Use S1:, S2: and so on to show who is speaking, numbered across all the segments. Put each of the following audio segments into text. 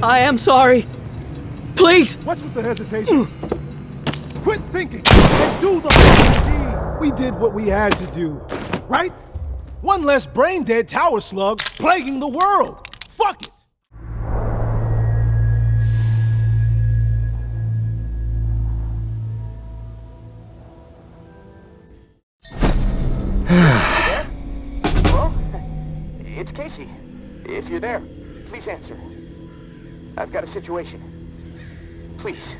S1: I am sorry. Please!
S2: What's with the hesitation? Quit thinking and do the fucking deed. We did what we had to do, right? One less brain-dead tower slug plaguing the world. Fuck it!
S3: Hello? It's Casey. If you're there, please answer. I've got a situation. Please.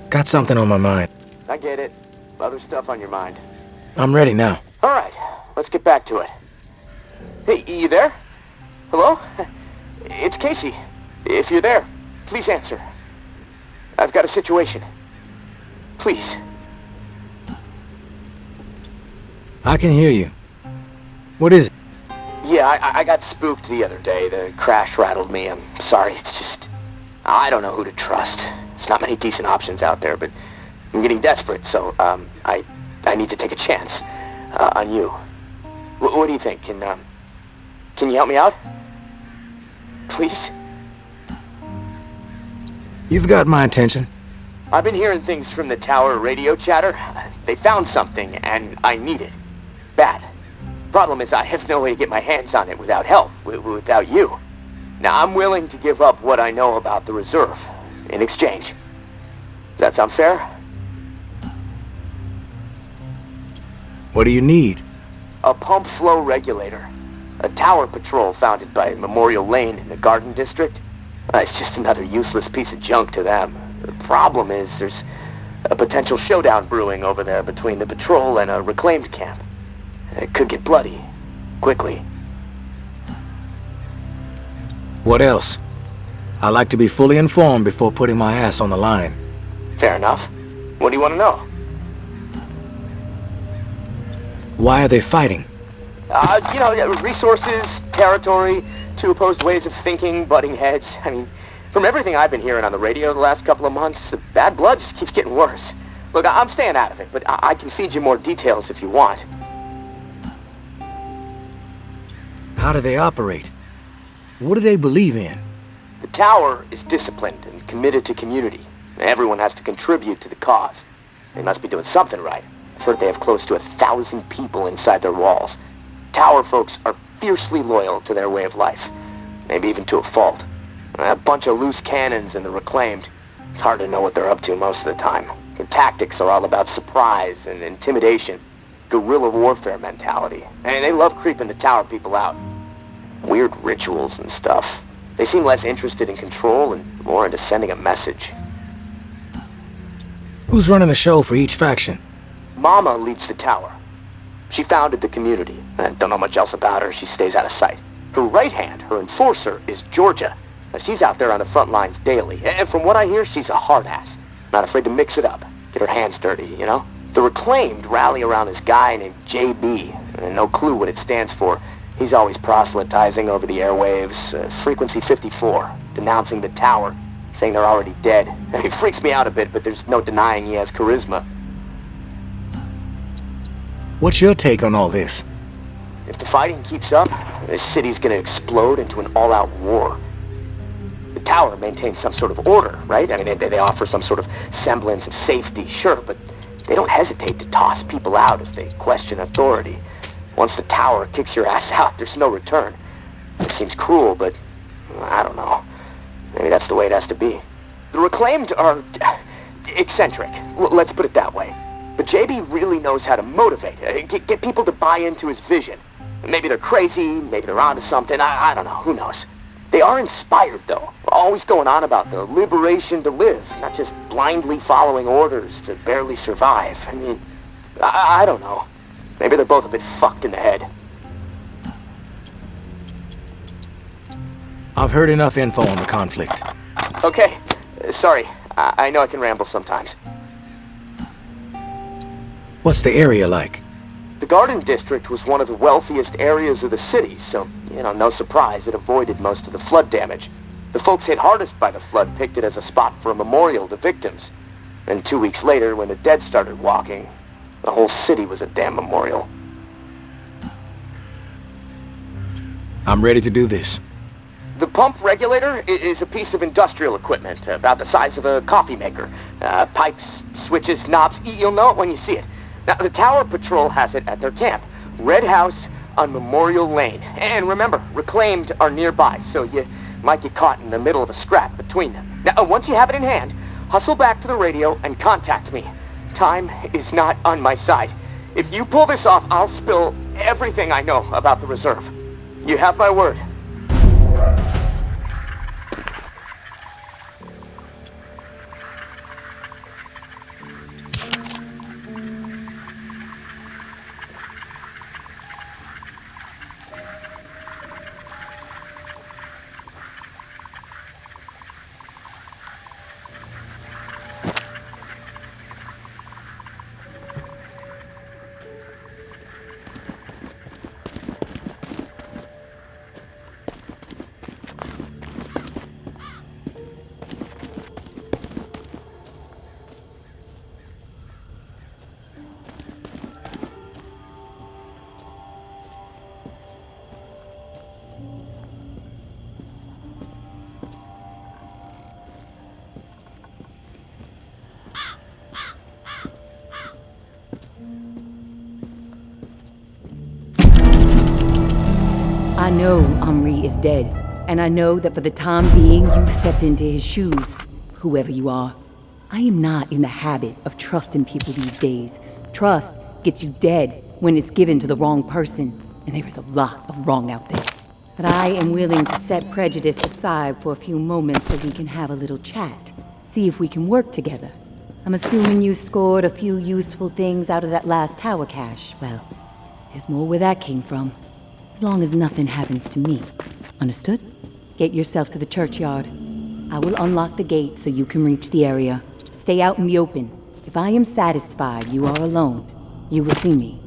S4: Got something on my mind.
S3: I get it. Other stuff on your mind.
S4: I'm ready now.
S3: All right, let's get back to it. Hey, you there? Hello? It's Casey. If you're there, please answer. I've got a situation. Please.
S4: I can hear you. What is it?
S3: Yeah, I got spooked the other day. The crash rattled me. I'm sorry, it's just... I don't know who to trust. There's not many decent options out there, but I'm getting desperate, so, I need to take a chance, on you. What do you think? Can you help me out? Please?
S4: You've got my attention.
S3: I've been hearing things from the tower radio chatter. They found something, and I need it. Bad. Problem is, I have no way to get my hands on it without help, without you. Now, I'm willing to give up what I know about the reserve, in exchange. Does that sound fair?
S4: What do you need?
S3: A pump flow regulator. A tower patrol founded by Memorial Lane in the Garden District. It's just another useless piece of junk to them. The problem is there's a potential showdown brewing over there between the patrol and a reclaimed camp. It could get bloody. Quickly.
S4: What else? I like to be fully informed before putting my ass on the line.
S3: Fair enough. What do you want to know?
S4: Why are they fighting?
S3: Resources, territory, two opposed ways of thinking, butting heads. I mean, from everything I've been hearing on the radio the last couple of months, the bad blood just keeps getting worse. Look, I'm staying out of it, but I can feed you more details if you want.
S4: How do they operate? What do they believe in?
S3: The tower is disciplined and committed to community. Everyone has to contribute to the cause. They must be doing something right. I've heard they have close to 1,000 people inside their walls. Tower folks are fiercely loyal to their way of life. Maybe even to a fault. A bunch of loose cannons in the reclaimed. It's hard to know what they're up to most of the time. Their tactics are all about surprise and intimidation. Guerrilla warfare mentality. And they love creeping the tower people out. Weird rituals and stuff. They seem less interested in control and more into sending a message.
S4: Who's running the show for each faction?
S3: Mama leads the tower. She founded the community. I don't know much else about her. She stays out of sight. Her right hand, her enforcer, is Georgia. She's out there on the front lines daily. And from what I hear, she's a hard ass. Not afraid to mix it up. Get her hands dirty, you know? The reclaimed rally around this guy named JB. And no clue what it stands for. He's always proselytizing over the airwaves. Frequency 54. Denouncing the tower. Saying they're already dead. It freaks me out a bit, but there's no denying he has charisma.
S4: What's your take on all this?
S3: If the fighting keeps up, this city's gonna explode into an all-out war. The tower maintains some sort of order, right? I mean, they offer some sort of semblance of safety, sure, but they don't hesitate to toss people out if they question authority. Once the tower kicks your ass out, there's no return. It seems cruel, but I don't know. Maybe that's the way it has to be. The reclaimed are eccentric, let's put it that way. But JB really knows how to motivate, get people to buy into his vision. Maybe they're crazy, maybe they're onto something, I don't know, who knows. They are inspired, though, always going on about the liberation to live, not just blindly following orders to barely survive. I mean, I don't know. Maybe they're both a bit fucked in the head.
S4: I've heard enough info on the conflict.
S3: Okay. Sorry. I know I can ramble sometimes.
S4: What's the area like?
S3: The Garden District was one of the wealthiest areas of the city, so, no surprise it avoided most of the flood damage. The folks hit hardest by the flood picked it as a spot for a memorial to victims. And 2 weeks later, when the dead started walking, the whole city was a damn memorial.
S4: I'm ready to do this.
S3: The pump regulator is a piece of industrial equipment about the size of a coffee maker. Pipes, switches, knobs, you'll know it when you see it. Now, the Tower Patrol has it at their camp, Red House on Memorial Lane. And remember, reclaimed are nearby, so you might get caught in the middle of a scrap between them. Now, once you have it in hand, hustle back to the radio and contact me. Time is not on my side. If you pull this off, I'll spill everything I know about the reserve. You have my word.
S5: I know Henri is dead, and I know that for the time being you stepped into his shoes, whoever you are. I am not in the habit of trusting people these days. Trust gets you dead when it's given to the wrong person, and there is a lot of wrong out there. But I am willing to set prejudice aside for a few moments so we can have a little chat, see if we can work together. I'm assuming you scored a few useful things out of that last tower cache. Well, there's more where that came from. As long as nothing happens to me. Understood? Get yourself to the churchyard. I will unlock the gate so you can reach the area. Stay out in the open. If I am satisfied you are alone, you will see me.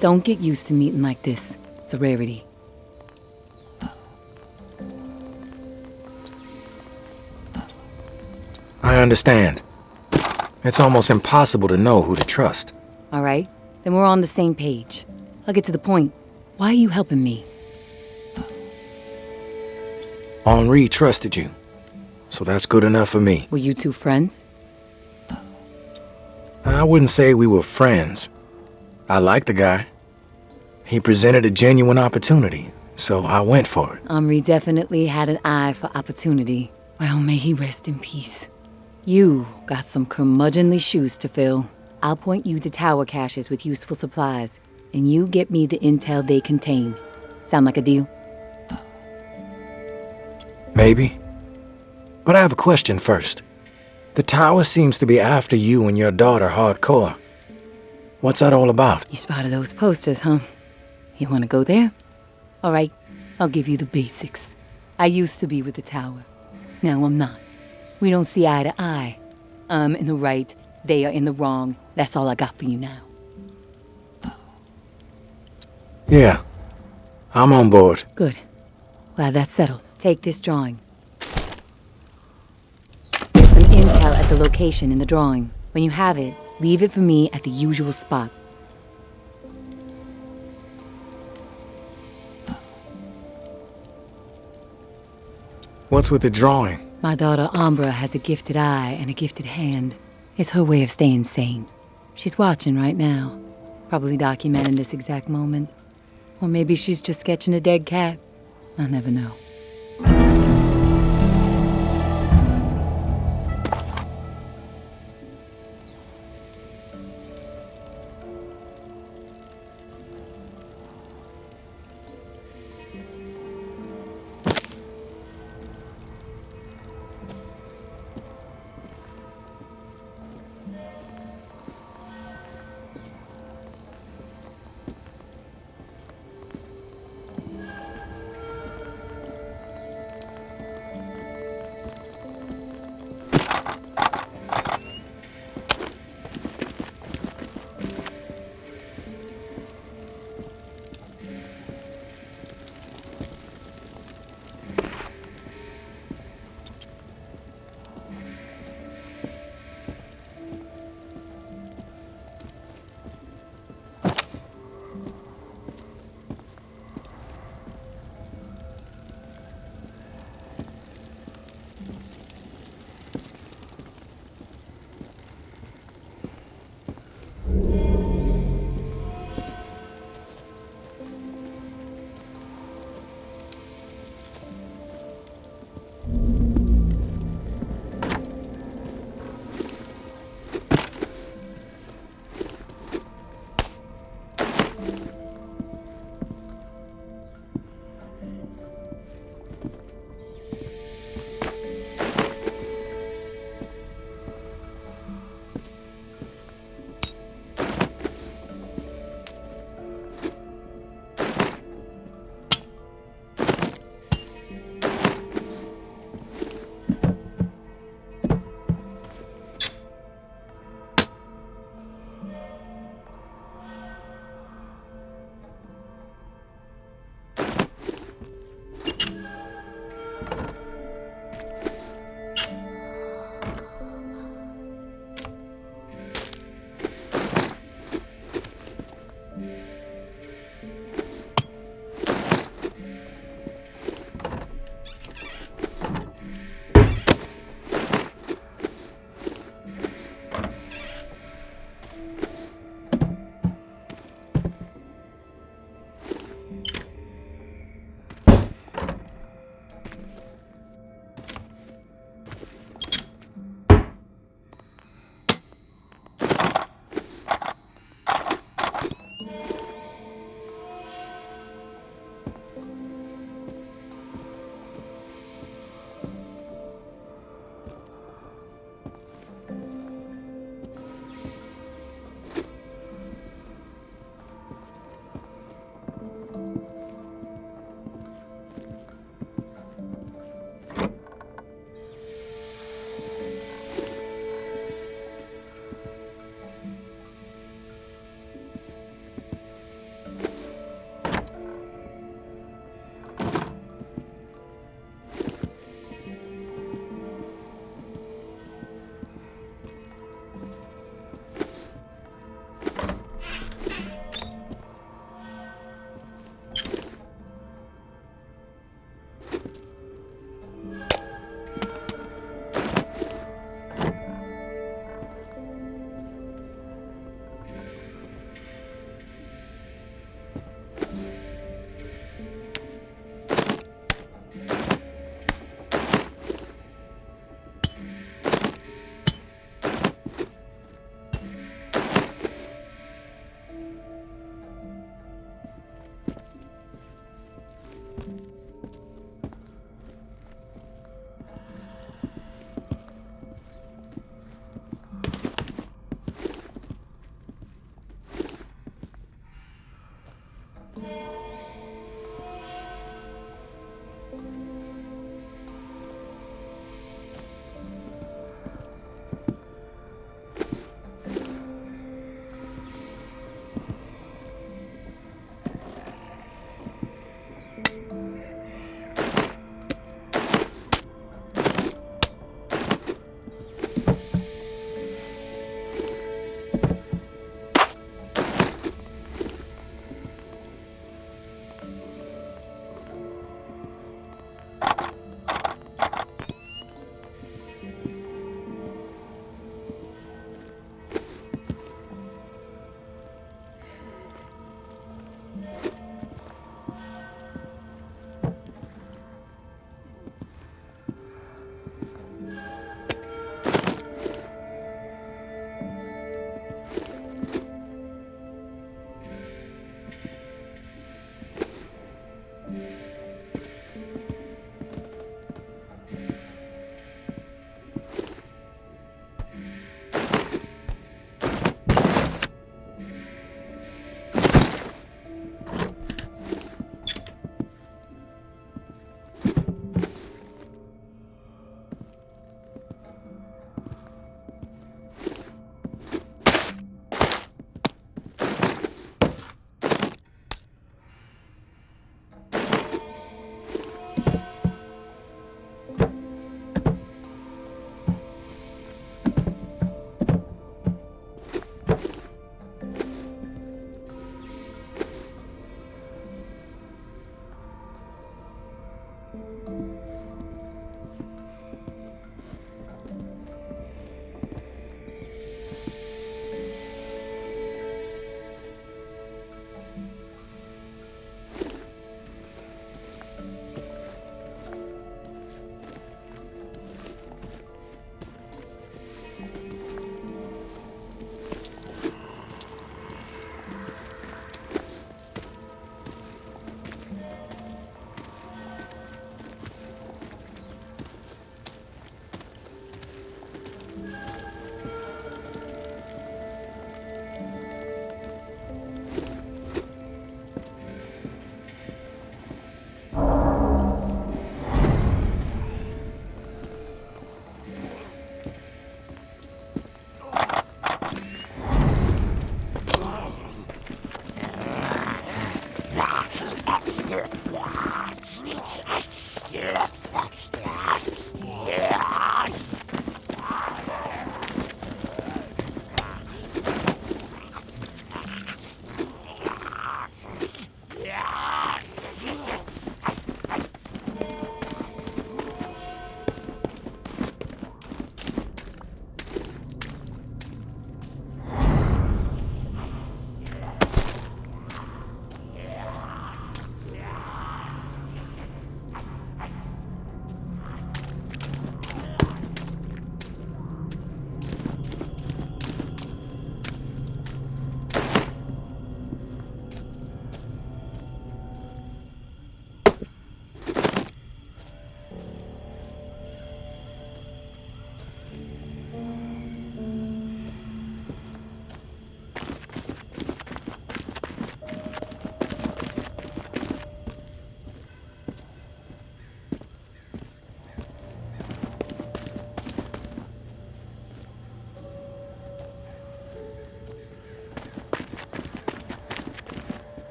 S5: Don't get used to meeting like this. It's a rarity.
S4: I understand. It's almost impossible to know who to trust.
S5: All right, then we're on the same page. I'll get to the point. Why are you helping me?
S4: Henri trusted you, so that's good enough for me.
S5: Were you two friends?
S4: I wouldn't say we were friends. I liked the guy. He presented a genuine opportunity, so I went for it.
S5: Omri definitely had an eye for opportunity. Well, may he rest in peace. You got some curmudgeonly shoes to fill. I'll point you to tower caches with useful supplies, and you get me the intel they contain. Sound like a deal?
S4: Maybe. But I have a question first. The tower seems to be after you and your daughter hardcore. What's that all about?
S5: You spotted those posters, huh? You wanna go there? All right, I'll give you the basics. I used to be with the tower. Now I'm not. We don't see eye to eye. I'm in the right, they are in the wrong. That's all I got for you now.
S4: Yeah, I'm on board.
S5: Good. Glad that's settled. Take this drawing. There's some intel at the location in the drawing. When you have it, leave it for me at the usual spot.
S4: What's with the drawing?
S5: My daughter Umbra has a gifted eye and a gifted hand. It's her way of staying sane. She's watching right now. Probably documenting this exact moment. Or maybe she's just sketching a dead cat. I'll never know.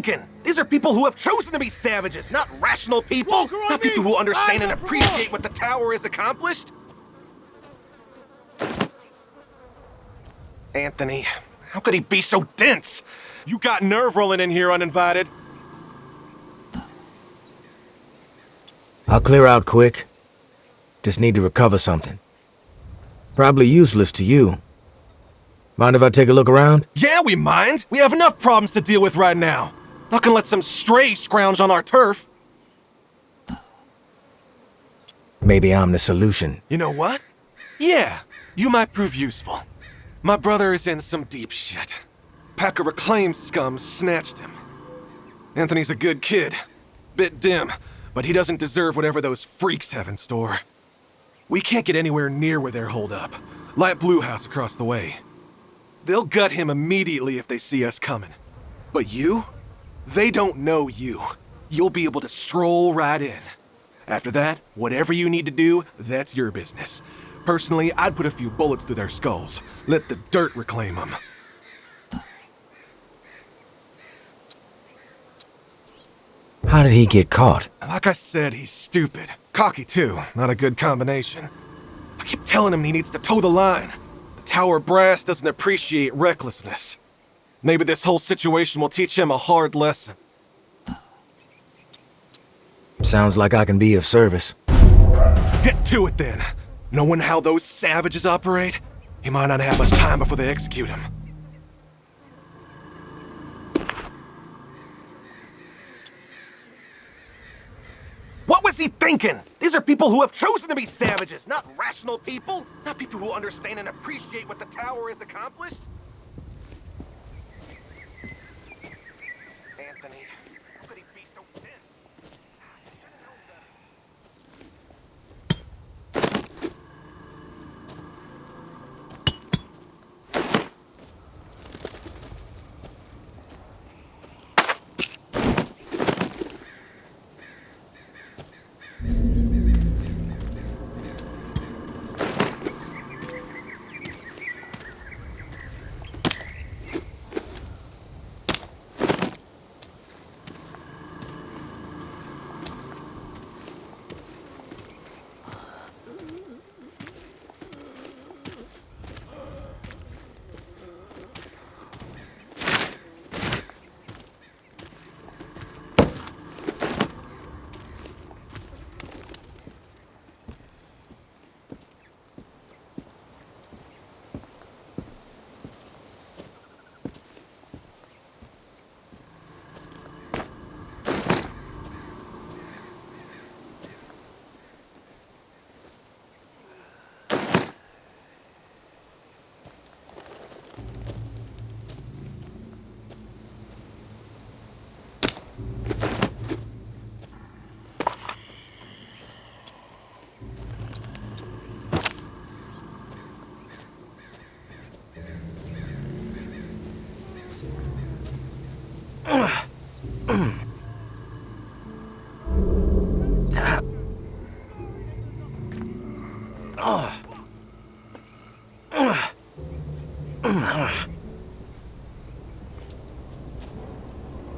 S6: thinking? These are people who have chosen to be savages, not rational people.
S2: Walker, on
S6: Not people
S2: me!
S6: who understand
S2: Eyes
S6: and
S2: up for
S6: appreciate
S2: more!
S6: what the tower has accomplished. Anthony, how could he be so dense? You got nerve rolling in here uninvited.
S4: I'll clear out quick. Just need to recover something. Probably useless to you. Mind if I take a look around?
S6: Yeah, we mind. We have enough problems to deal with right now. Not gonna let some stray scrounge on our turf.
S4: Maybe I'm the solution.
S6: You know what? Yeah, you might prove useful. My brother is in some deep shit. Pack of reclaimed scum snatched him. Anthony's a good kid. Bit dim, but he doesn't deserve whatever those freaks have in store. We can't get anywhere near where they're holed up. Light Blue House across the way. They'll gut him immediately if they see us coming. But you? They don't know you. You'll be able to stroll right in. After that, whatever you need to do, that's your business. Personally, I'd put a few bullets through their skulls. Let the dirt reclaim them.
S4: How did he get caught?
S6: Like I said, he's stupid. Cocky, too. Not a good combination. I keep telling him he needs to toe the line. The Tower brass doesn't appreciate recklessness. Maybe this whole situation will teach him a hard lesson.
S4: Sounds like I can be of service.
S6: Get to it, then. Knowing how those savages operate, he might not have much time before they execute him. What was he thinking? These are people who have chosen to be savages, not rational people. Not people who understand and appreciate what the tower has accomplished. Anthony, how could he be so dense?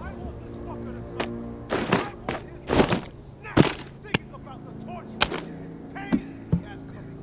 S2: I want this fucker to suffer. I want his heart to snap, thinking about the torture and pain he has coming.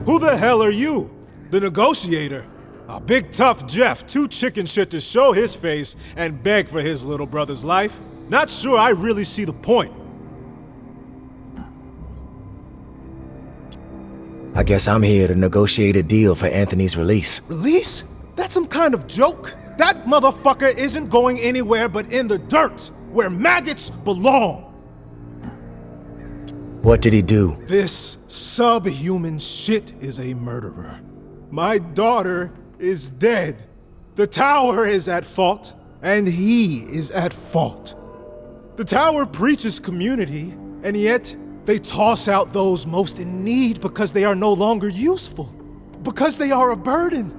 S2: Who the hell are you? The negotiator? A big tough Jeff, too chicken shit to show his face and beg for his little brother's life. Not sure I really see the point.
S4: I guess I'm here to negotiate a deal for Anthony's release.
S2: Release? That's some kind of joke? That motherfucker isn't going anywhere but in the dirt, where maggots belong.
S4: What did he do?
S2: This subhuman shit is a murderer. My daughter is dead. The tower is at fault, and he is at fault. The tower preaches community, and yet they toss out those most in need because they are no longer useful. Because they are a burden.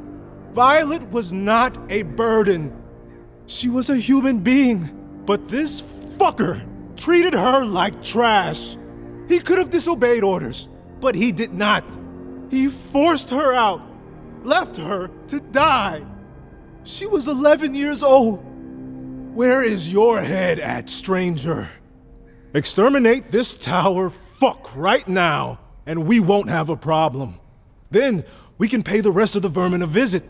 S2: Violet was not a burden. She was a human being. But this fucker treated her like trash. He could have disobeyed orders, but he did not. He forced her out, left her to die. She was 11 years old. Where is your head at, stranger? Exterminate this tower fuck right now, and we won't have a problem. Then we can pay the rest of the vermin a visit.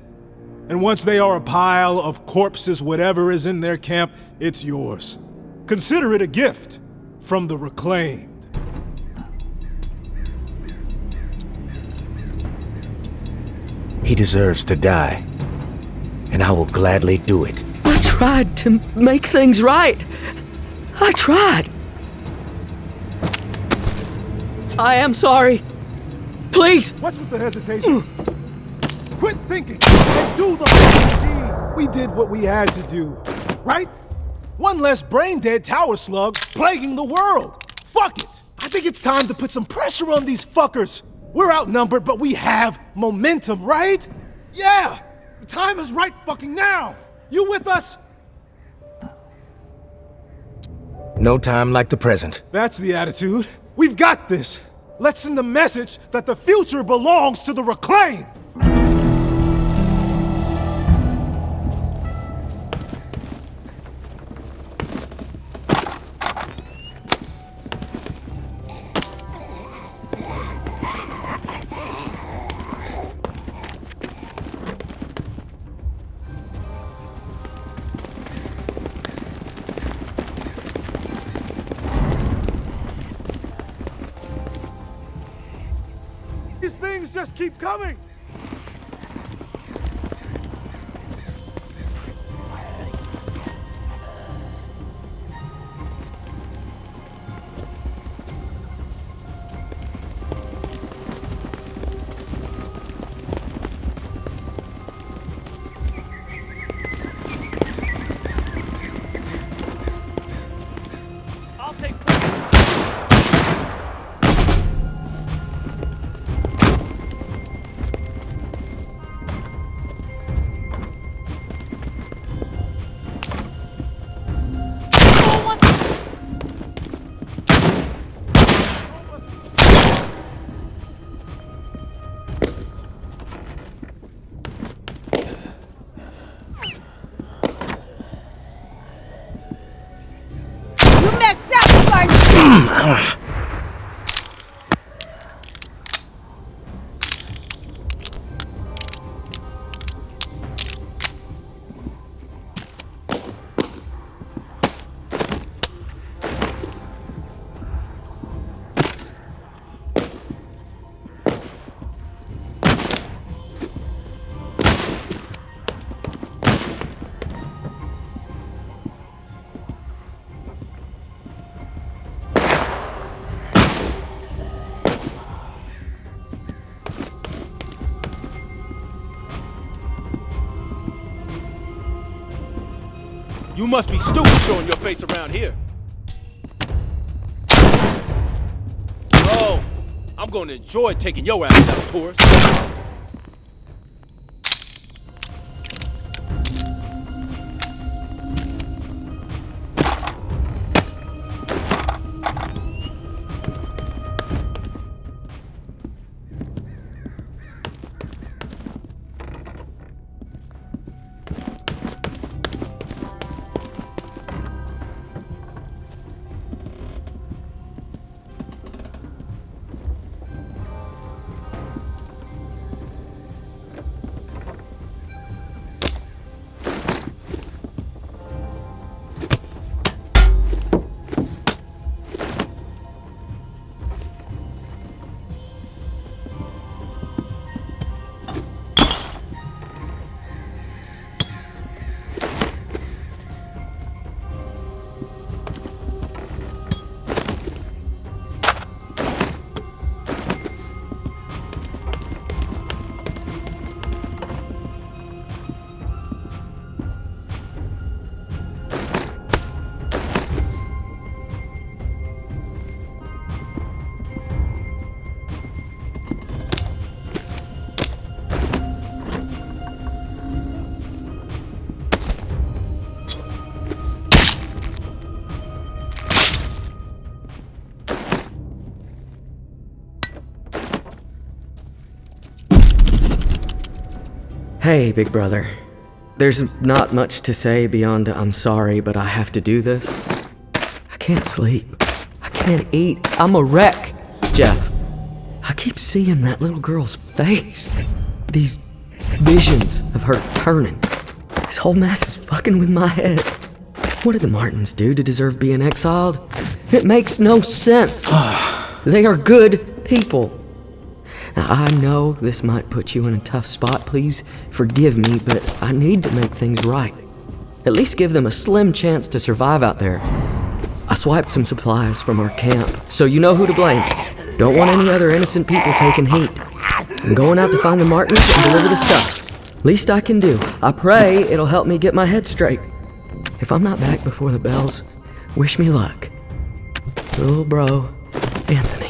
S2: And once they are a pile of corpses, whatever is in their camp, it's yours. Consider it a gift from the reclaimed.
S4: He deserves to die, and I will gladly do it.
S1: I tried to make things right. I tried. I am sorry. Please.
S2: What's with the hesitation? Quit thinking and do the fucking deed. We did what we had to do, right? One less brain-dead tower slug plaguing the world. Fuck it. I think it's time to put some pressure on these fuckers. We're outnumbered, but we have momentum, right? Yeah! The time is right fucking now! You with us?
S4: No time like the present.
S2: That's the attitude. We've got this. Let's send the message that the future belongs to the reclaimed. These things just keep coming!
S1: I'll take.
S7: You must be stupid showing your face around here. Oh, I'm gonna enjoy taking your ass out, tourist.
S1: Hey, big brother. There's not much to say beyond I'm sorry, but I have to do this. I can't sleep. I can't eat. I'm a wreck, Jeff. I keep seeing that little girl's face. These visions of her turning. This whole mess is fucking with my head. What did the Martins do to deserve being exiled? It makes no sense. They are good people. Now, I know this might put you in a tough spot. Please forgive me, but I need to make things right. At least give them a slim chance to survive out there. I swiped some supplies from our camp, so you know who to blame. Don't want any other innocent people taking heat. I'm going out to find the Martins and deliver the stuff. Least I can do. I pray it'll help me get my head straight. If I'm not back before the bells, wish me luck. Little bro, Anthony.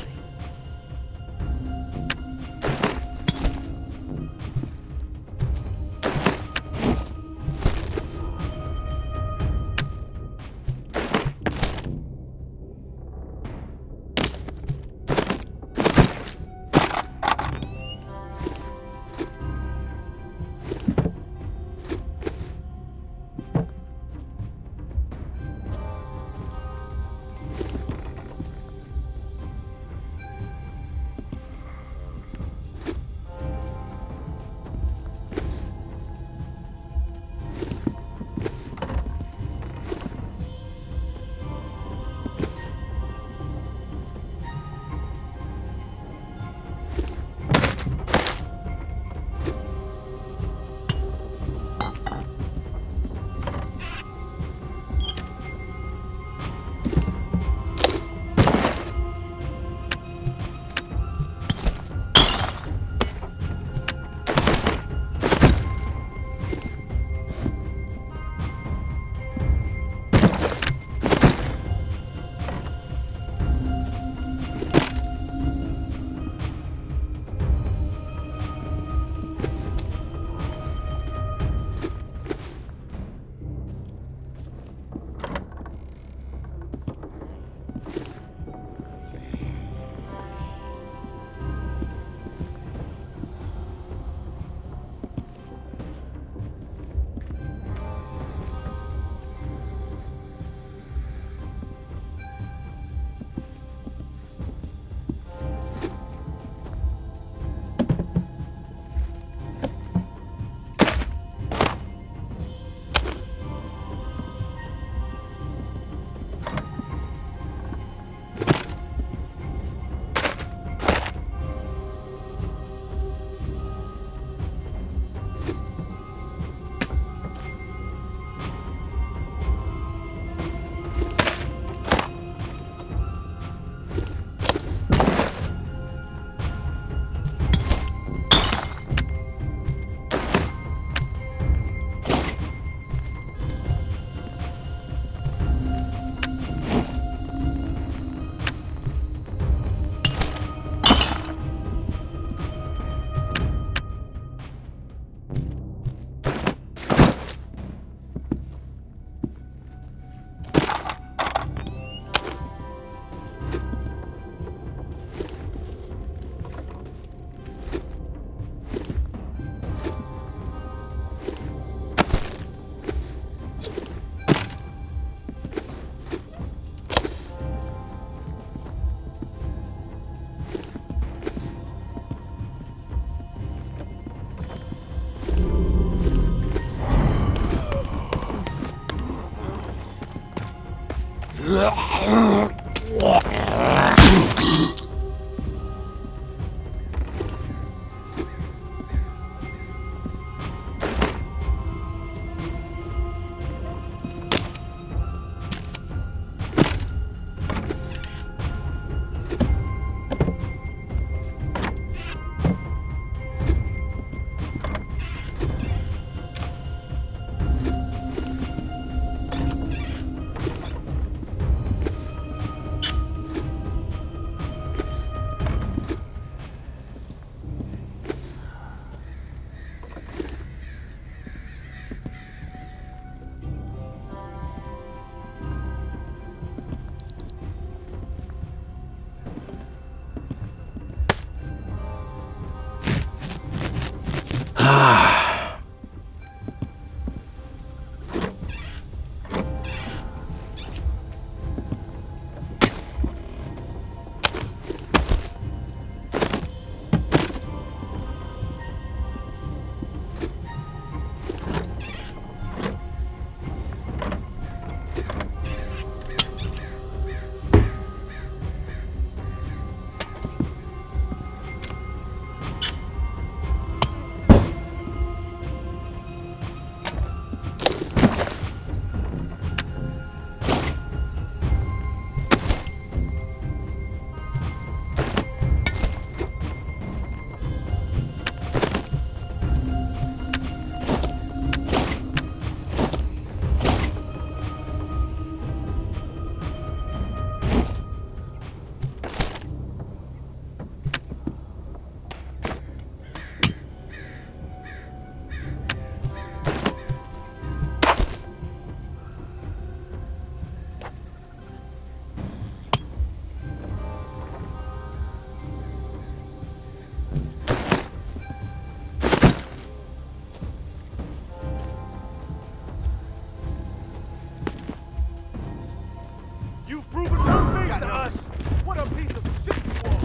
S2: You've proven one thing to us. What a piece of shit you are.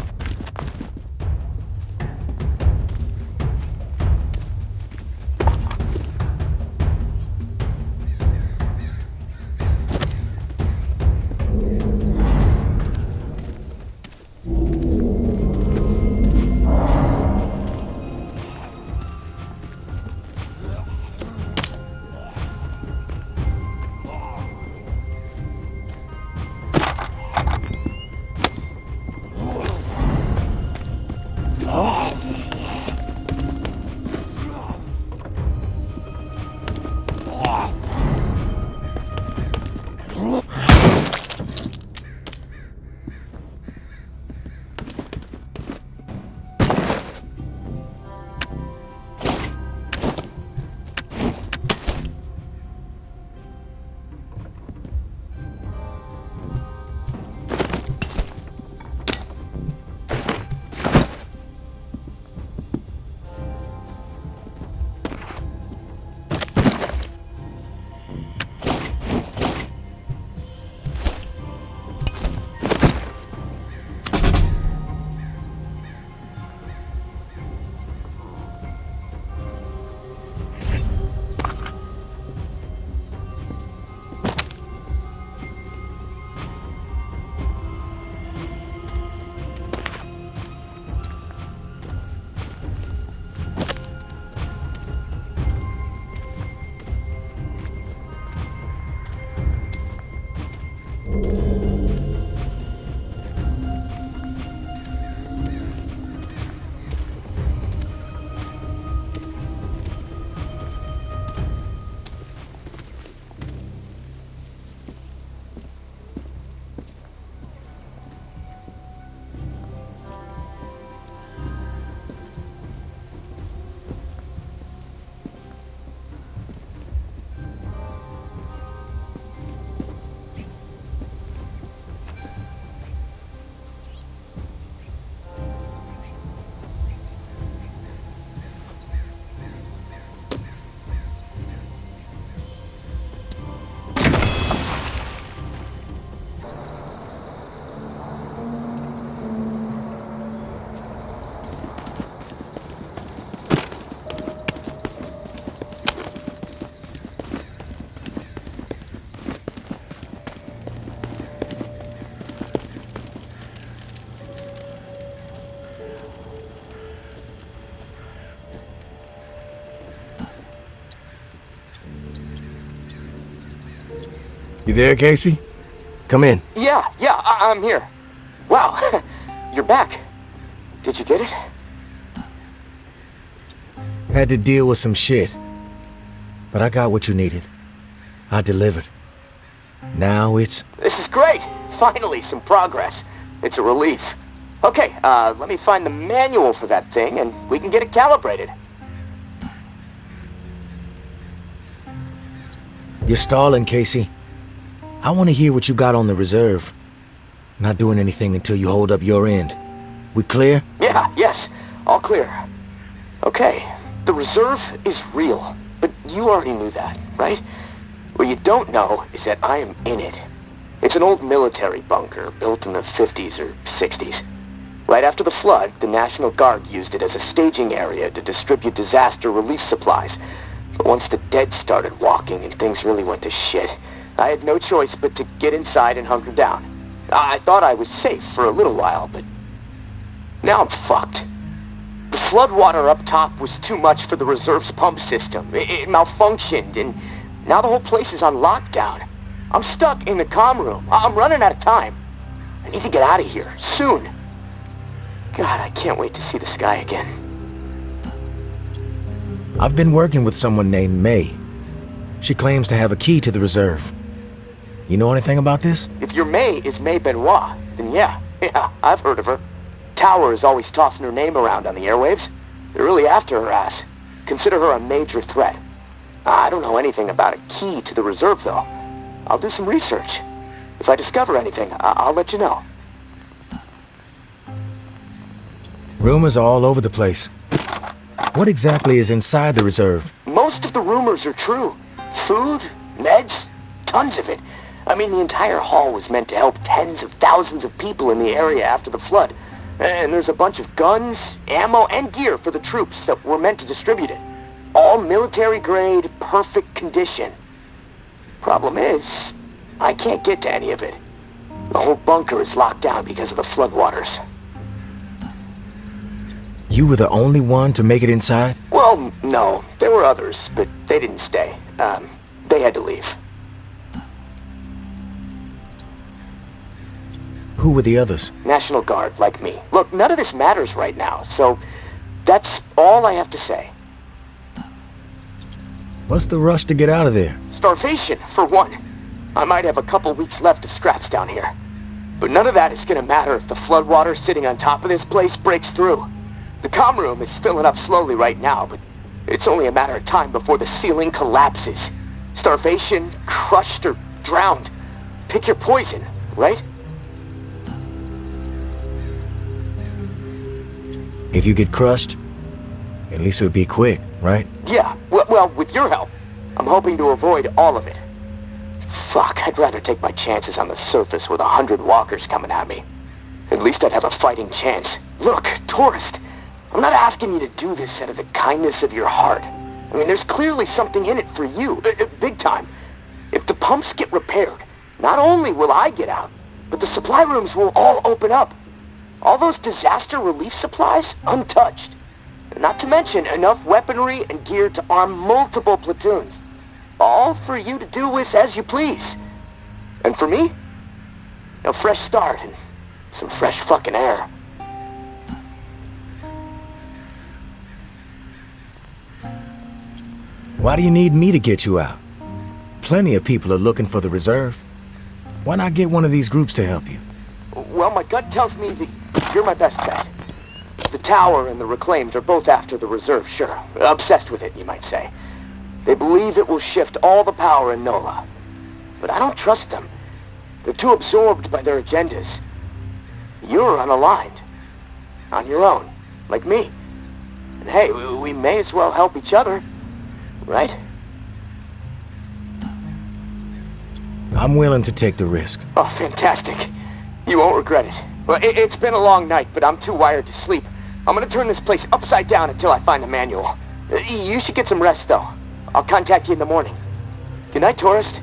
S4: You there, Casey? Come in.
S3: Yeah, I'm here. Wow, you're back. Did you get it?
S4: Had to deal with some shit. But I got what you needed. I delivered. Now it's...
S3: This is great. Finally, some progress. It's a relief. Okay, let me find the manual for that thing and we can get it calibrated.
S4: You're stalling, Casey. I want to hear what you got on the reserve. Not doing anything until you hold up your end. We clear?
S3: Yes. All clear. Okay, the reserve is real, but you already knew that, right? What you don't know is that I am in it. It's an old military bunker built in the 50s or 60s. Right after the flood, the National Guard used it as a staging area to distribute disaster relief supplies. But once the dead started walking and things really went to shit, I had no choice but to get inside and hunker down. I thought I was safe for a little while, but now I'm fucked. The floodwater up top was too much for the reserve's pump system. It malfunctioned, and now the whole place is on lockdown. I'm stuck in the comm room. I'm running out of time. I need to get out of here, soon. God, I can't wait to see the sky again.
S4: I've been working with someone named May. She claims to have a key to the reserve. You know anything about this?
S3: If your May is May Benoit, then yeah, I've heard of her. Tower is always tossing her name around on the airwaves. They're really after her ass. Consider her a major threat. I don't know anything about a key to the reserve, though. I'll do some research. If I discover anything, I'll let you know.
S4: Rumors are all over the place. What exactly is inside the reserve?
S3: Most of the rumors are true. Food, meds, tons of it. I mean, the entire hall was meant to help tens of thousands of people in the area after the flood. And there's a bunch of guns, ammo, and gear for the troops that were meant to distribute it. All military-grade, perfect condition. Problem is, I can't get to any of it. The whole bunker is locked down because of the floodwaters.
S4: You were the only one to make it inside?
S3: Well, no. There were others, but they didn't stay. They had to leave.
S4: Who were the others?
S3: National Guard, like me. Look, none of this matters right now, so that's all I have to say.
S4: What's the rush to get out of there?
S3: Starvation, for one. I might have a couple weeks left of scraps down here. But none of that is gonna matter if the floodwater sitting on top of this place breaks through. The comm room is filling up slowly right now, but it's only a matter of time before the ceiling collapses. Starvation, crushed, or drowned. Pick your poison, right?
S4: If you get crushed, at least it would be quick, right?
S3: Yeah, well, with your help, I'm hoping to avoid all of it. Fuck, I'd rather take my chances on the surface with 100 walkers coming at me. At least I'd have a fighting chance. Look, tourist, I'm not asking you to do this out of the kindness of your heart. I mean, there's clearly something in it for you, big time. If the pumps get repaired, not only will I get out, but the supply rooms will all open up. All those disaster relief supplies, untouched. Not to mention enough weaponry and gear to arm multiple platoons. All for you to do with as you please. And for me, a fresh start and some fresh fucking air.
S4: Why do you need me to get you out? Plenty of people are looking for the reserve. Why not get one of these groups to help you?
S3: Well, my gut tells me that you're my best bet. The Tower and the Reclaimed are both after the reserve, sure. Obsessed with it, you might say. They believe it will shift all the power in NOLA. But I don't trust them. They're too absorbed by their agendas. You're unaligned. On your own. Like me. And hey, we may as well help each other. Right?
S4: I'm willing to take the risk.
S3: Oh, fantastic. You won't regret it. Well, it's been a long night, but I'm too wired to sleep. I'm gonna turn this place upside down until I find the manual. You should get some rest, though. I'll contact you in the morning. Good night, tourist.